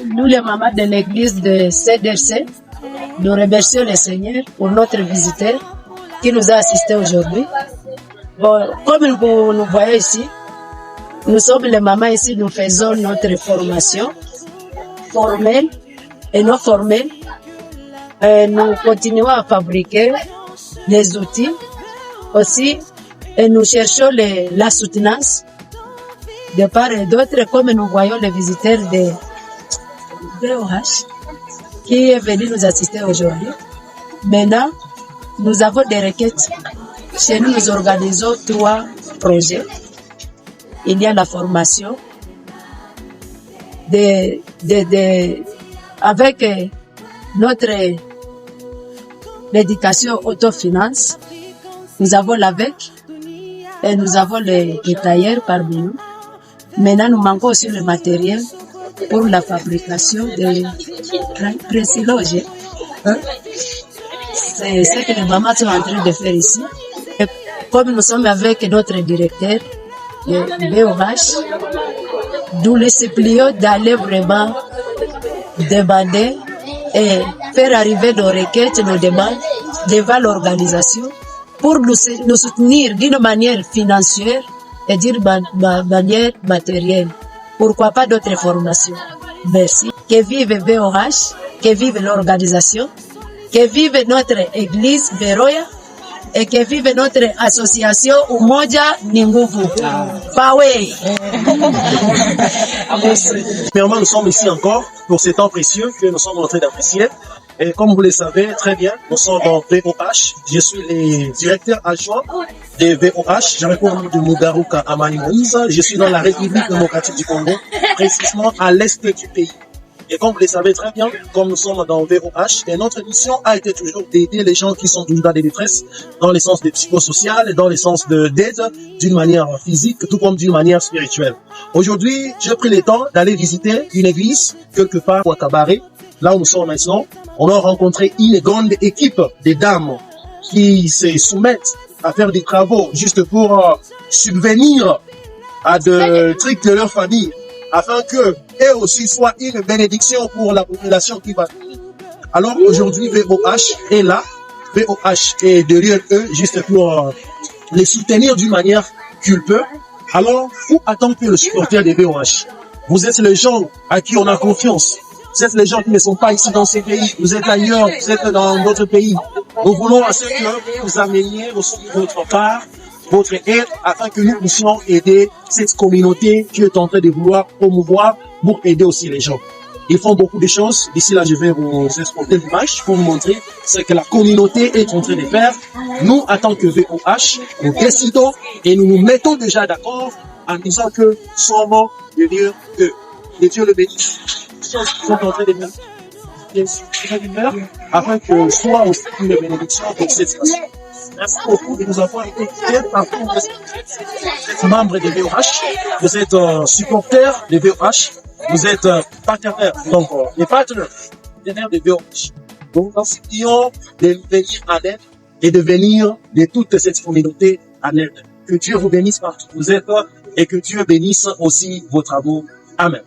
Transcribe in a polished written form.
Nous, les mamans de l'église de CDC, nous remercions le Seigneur pour notre visiteur qui nous a assistés aujourd'hui. Bon, comme vous nous voyez ici, nous sommes les mamans ici, nous faisons notre formation formelle et non formelle. Nous continuons à fabriquer les outils aussi et nous cherchons la soutenance de part et d'autre, comme nous voyons les visiteurs de VOH qui est venu nous assister aujourd'hui. Maintenant, nous avons des requêtes. Chez nous, nous organisons 3 projets. Il y a la formation avec notre l'éducation autofinance. Nous avons l'AVEC et nous avons les tailleurs parmi nous. Maintenant, nous manquons aussi le matériel pour la fabrication des presse-loges. C'est ce que les mamans sont en train de faire ici. Et comme nous sommes avec notre directeur de VOH, nous les supplions d'aller vraiment demander et faire arriver nos requêtes, nos demandes devant l'organisation pour nous soutenir d'une manière financière et d'une manière matérielle. Pourquoi pas d'autres formations? Merci. Que vive VOH, que vive l'organisation, que vive notre église Beroya et que vive notre association Umoja ni Nguvu. Pawe. Premièrement, nous sommes ici encore pour ce temps précieux que nous sommes en train d'apprécier. Et comme vous le savez très bien, nous sommes dans VOH. Je suis le directeur adjoint de VOH. Je réponds au nom de Mugaruka Amani Moïse. Je suis dans la République démocratique du Congo, précisément à l'est du pays. Et comme vous le savez très bien, comme nous sommes dans VOH, et notre mission a été toujours d'aider les gens qui sont dans des détresses, dans le sens de psychosocial, dans le sens d'aide d'une manière physique, tout comme d'une manière spirituelle. Aujourd'hui, j'ai pris le temps d'aller visiter une église, quelque part à Kabaré, là où nous sommes maintenant. On a rencontré une grande équipe de dames qui se soumettent à faire des travaux juste pour subvenir à des trucs de leur famille, afin que eux aussi soient une bénédiction pour la population qui va venir. Alors aujourd'hui, VOH est là. VOH est derrière eux juste pour les soutenir d'une manière qu'il peut. Alors, où attendre que le supporter de VOH? Vous êtes les gens à qui on a confiance. Vous êtes les gens qui ne sont pas ici dans ces pays. Vous êtes ailleurs, vous êtes dans d'autres pays. Nous voulons à ce que vous ameniez aussi votre part, votre aide, afin que nous puissions aider cette communauté qui est en train de vouloir promouvoir pour aider aussi les gens. Ils font beaucoup de choses. D'ici là, je vais vous exporter l'image pour vous montrer ce que la communauté est en train de faire. Nous, en tant que VOH, nous décidons et nous nous mettons déjà d'accord en disant que nous sommes de Dieu, que Dieu le bénisse. Ils sont en train de faire afin que soit aussi une bénédiction pour cette nation. Merci beaucoup de nous avoir été partout. Vous êtes membre de VOH, vous êtes supporter de VOH, vous êtes partenaire, donc les partenaires de VOH. Donc nous supplions de venir en aide et de venir de toute cette communauté en aide. Que Dieu vous bénisse partout où vous êtes et que Dieu bénisse aussi vos travaux. Amen.